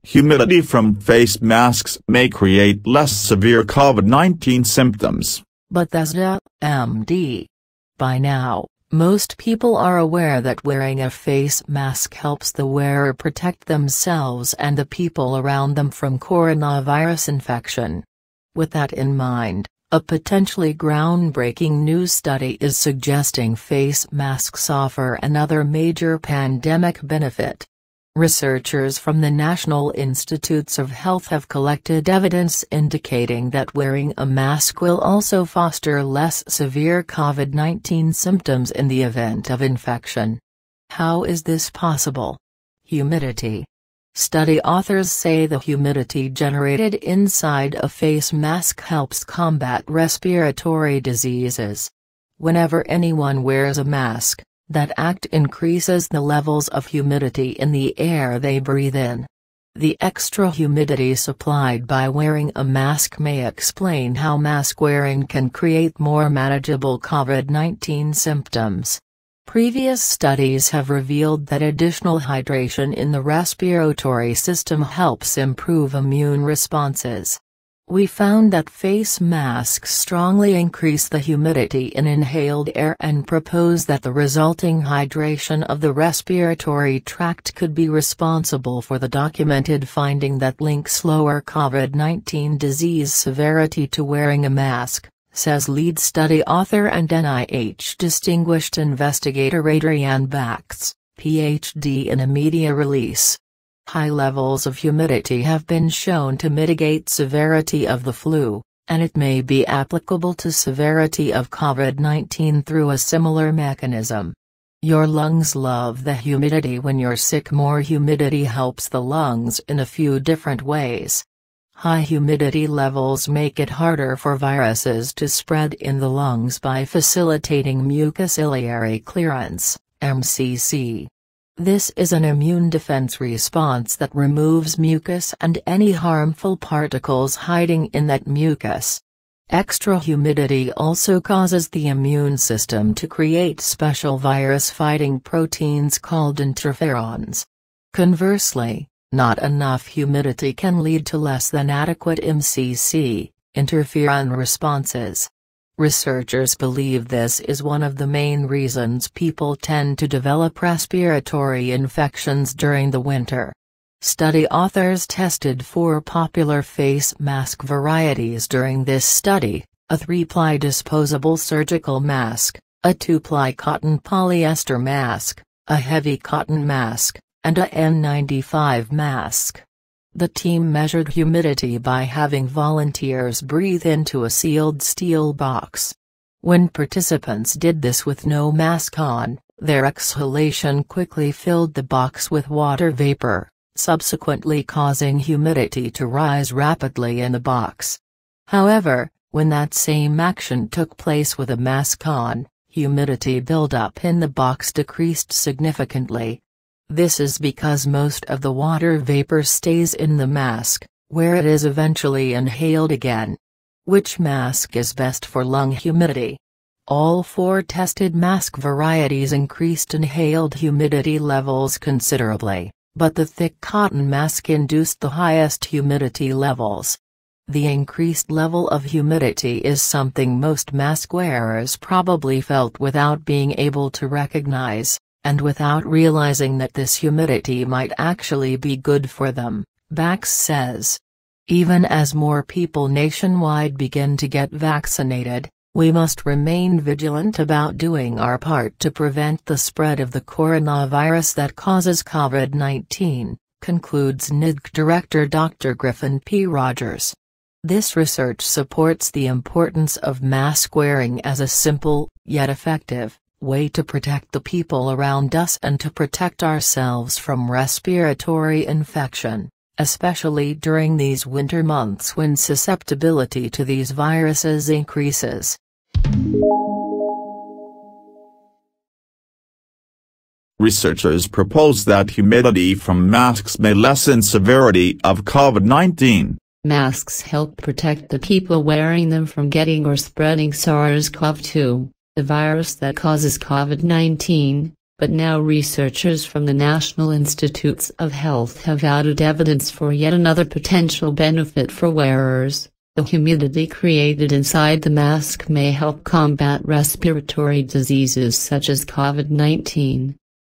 Humidity from face masks may create less severe COVID-19 symptoms. BETHESDA, MD. By now, most people are aware that wearing a face mask helps the wearer protect themselves and the people around them from coronavirus infection. With that in mind, a potentially groundbreaking new study is suggesting face masks offer another major pandemic benefit. Researchers from the National Institutes of Health have collected evidence indicating that wearing a mask will also foster less severe COVID-19 symptoms in the event of infection. How is this possible? Humidity. Study authors say the humidity generated inside a face mask helps combat respiratory diseases. Whenever anyone wears a mask, that act increases the levels of humidity in the air they breathe in. The extra humidity supplied by wearing a mask may explain how mask wearing can create more manageable COVID-19 symptoms. Previous studies have revealed that additional hydration in the respiratory system helps improve immune responses. We found that face masks strongly increase the humidity in inhaled air and propose that the resulting hydration of the respiratory tract could be responsible for the documented finding that links lower COVID-19 disease severity to wearing a mask, says lead study author and NIH distinguished investigator Adrienne Bax, Ph.D. in a media release. High levels of humidity have been shown to mitigate severity of the flu, and it may be applicable to severity of COVID-19 through a similar mechanism. Your lungs love the humidity when you're sick. More humidity helps the lungs in a few different ways. High humidity levels make it harder for viruses to spread in the lungs by facilitating mucociliary clearance, MCC. This is an immune defense response that removes mucus and any harmful particles hiding in that mucus. Extra humidity also causes the immune system to create special virus-fighting proteins called interferons. Conversely, not enough humidity can lead to less than adequate MCC, interferon responses. Researchers believe this is one of the main reasons people tend to develop respiratory infections during the winter. Study authors tested 4 popular face mask varieties during this study: a 3-ply disposable surgical mask, a 2-ply cotton polyester mask, a heavy cotton mask, and a N95 mask. The team measured humidity by having volunteers breathe into a sealed steel box. When participants did this with no mask on, their exhalation quickly filled the box with water vapor, subsequently causing humidity to rise rapidly in the box. However, when that same action took place with a mask on, humidity buildup in the box decreased significantly. This is because most of the water vapor stays in the mask, where it is eventually inhaled again. Which mask is best for lung humidity? All 4 tested mask varieties increased inhaled humidity levels considerably, but the thick cotton mask induced the highest humidity levels. The increased level of humidity is something most mask wearers probably felt without being able to recognize, and without realizing that this humidity might actually be good for them, Bax says. Even as more people nationwide begin to get vaccinated, we must remain vigilant about doing our part to prevent the spread of the coronavirus that causes COVID-19, concludes NIDC Director Dr. Griffin P. Rogers. This research supports the importance of mask wearing as a simple, yet effective, way to protect the people around us and to protect ourselves from respiratory infection, especially during these winter months when susceptibility to these viruses increases. Researchers propose that humidity from masks may lessen severity of COVID-19. Masks help protect the people wearing them from getting or spreading SARS-CoV-2, the virus that causes COVID-19, But now researchers from the National Institutes of Health have added evidence for yet another potential benefit for wearers. The humidity created inside the mask may help combat respiratory diseases such as COVID-19.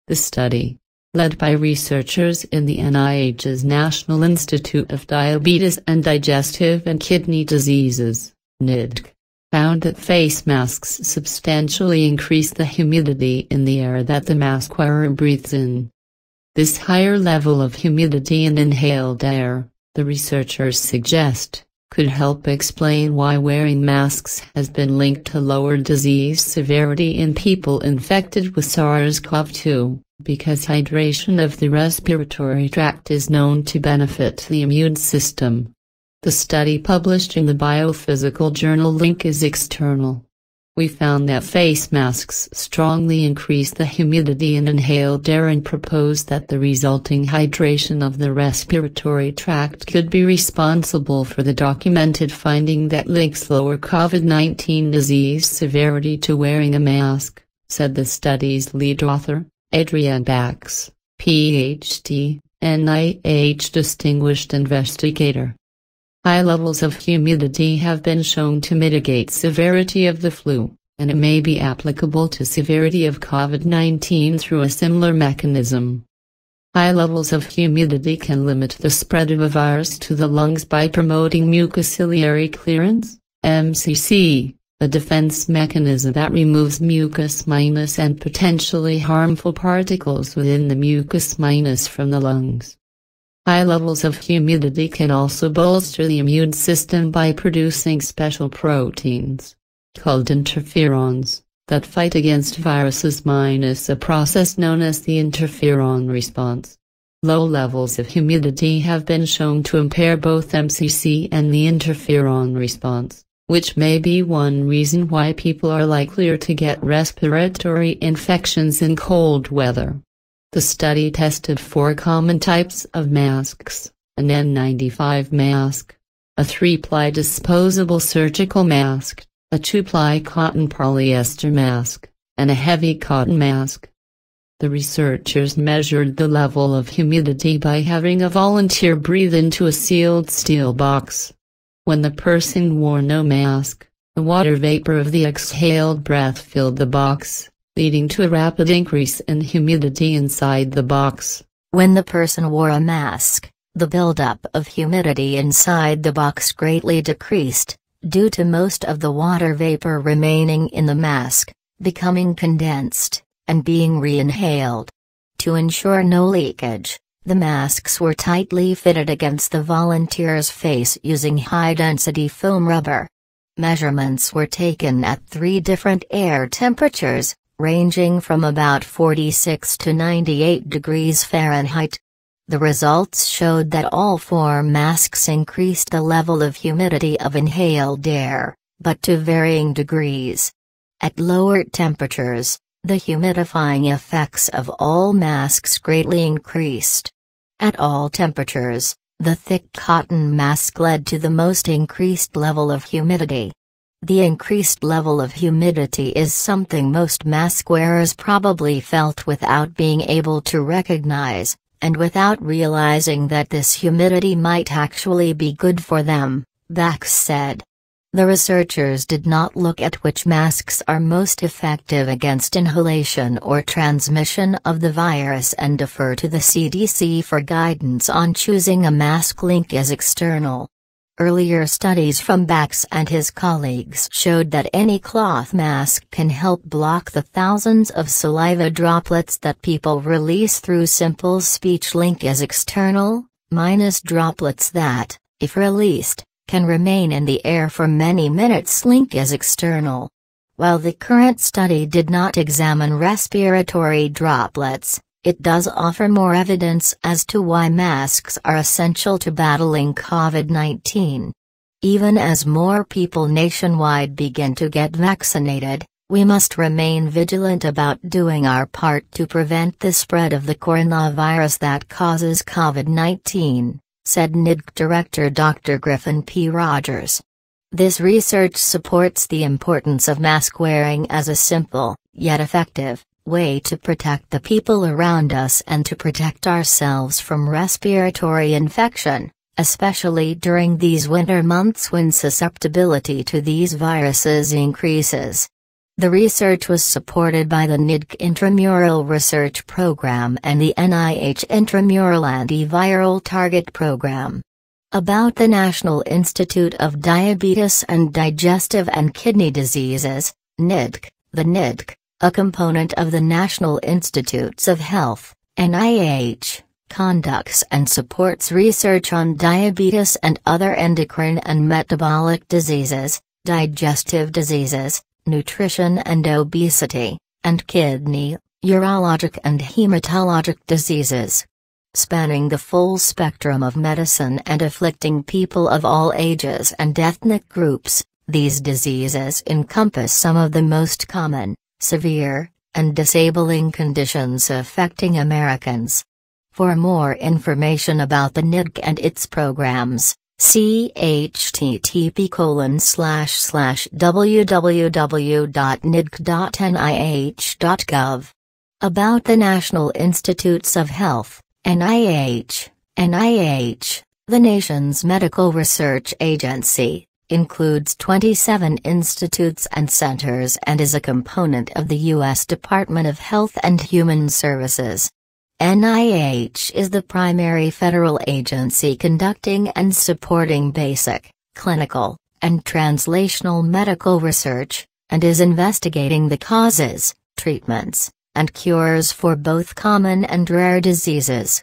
The study, led by researchers in the NIH's National Institute of Diabetes and Digestive and Kidney Diseases, NIDC, found that face masks substantially increase the humidity in the air that the mask wearer breathes in. This higher level of humidity in inhaled air, the researchers suggest, could help explain why wearing masks has been linked to lower disease severity in people infected with SARS-CoV-2, because hydration of the respiratory tract is known to benefit the immune system. The study published in the biophysical journal link is external. We found that face masks strongly increase the humidity in inhaled air and proposed that the resulting hydration of the respiratory tract could be responsible for the documented finding that links lower COVID-19 disease severity to wearing a mask, said the study's lead author, Adrienne Bax, Ph.D., NIH Distinguished Investigator. High levels of humidity have been shown to mitigate severity of the flu, and it may be applicable to severity of COVID-19 through a similar mechanism. High levels of humidity can limit the spread of a virus to the lungs by promoting mucociliary clearance, MCC, a defense mechanism that removes mucus minus and potentially harmful particles within the mucus minus from the lungs. High levels of humidity can also bolster the immune system by producing special proteins, called interferons, that fight against viruses minus a process known as the interferon response. Low levels of humidity have been shown to impair both MCC and the interferon response, which may be one reason why people are likelier to get respiratory infections in cold weather. The study tested 4 common types of masks: an N95 mask, a 3-ply disposable surgical mask, a 2-ply cotton polyester mask, and a heavy cotton mask. The researchers measured the level of humidity by having a volunteer breathe into a sealed steel box. When the person wore no mask, the water vapor of the exhaled breath filled the box, leading to a rapid increase in humidity inside the box. When the person wore a mask, the buildup of humidity inside the box greatly decreased, due to most of the water vapor remaining in the mask, becoming condensed, and being re-inhaled. To ensure no leakage, the masks were tightly fitted against the volunteer's face using high-density foam rubber. Measurements were taken at 3 different air temperatures, ranging from about 46 to 98 degrees Fahrenheit. The results showed that all 4 masks increased the level of humidity of inhaled air, but to varying degrees. At lower temperatures, the humidifying effects of all masks greatly increased. At all temperatures, the thick cotton mask led to the most increased level of humidity. The increased level of humidity is something most mask wearers probably felt without being able to recognize, and without realizing that this humidity might actually be good for them, Bax said. The researchers did not look at which masks are most effective against inhalation or transmission of the virus and defer to the CDC for guidance on choosing a mask link as external. Earlier studies from Bax and his colleagues showed that any cloth mask can help block the thousands of saliva droplets that people release through simple speech link as external, minus droplets that, if released, can remain in the air for many minutes link as external. While the current study did not examine respiratory droplets, it does offer more evidence as to why masks are essential to battling COVID-19. Even as more people nationwide begin to get vaccinated, we must remain vigilant about doing our part to prevent the spread of the coronavirus that causes COVID-19, said NIDC Director Dr. Griffin P. Rogers. This research supports the importance of mask wearing as a simple, yet effective, way to protect the people around us and to protect ourselves from respiratory infection, especially during these winter months when susceptibility to these viruses increases. The research was supported by the NIDC Intramural Research Program and the NIH Intramural Antiviral Target Program. About the National Institute of Diabetes and Digestive and Kidney Diseases, NIDC. The NIDC, a component of the National Institutes of Health, NIH, conducts and supports research on diabetes and other endocrine and metabolic diseases, digestive diseases, nutrition and obesity, and kidney, urologic and hematologic diseases. Spanning the full spectrum of medicine and afflicting people of all ages and ethnic groups, these diseases encompass some of the most common, severe, and disabling conditions affecting Americans. For more information about the NIDC and its programs, see http://www.nidc.nih.gov. About the National Institutes of Health, NIH. NIH, the nation's medical research agency, includes 27 institutes and centers and is a component of the U.S. Department of Health and Human Services. NIH is the primary federal agency conducting and supporting basic, clinical, and translational medical research, and is investigating the causes, treatments, and cures for both common and rare diseases.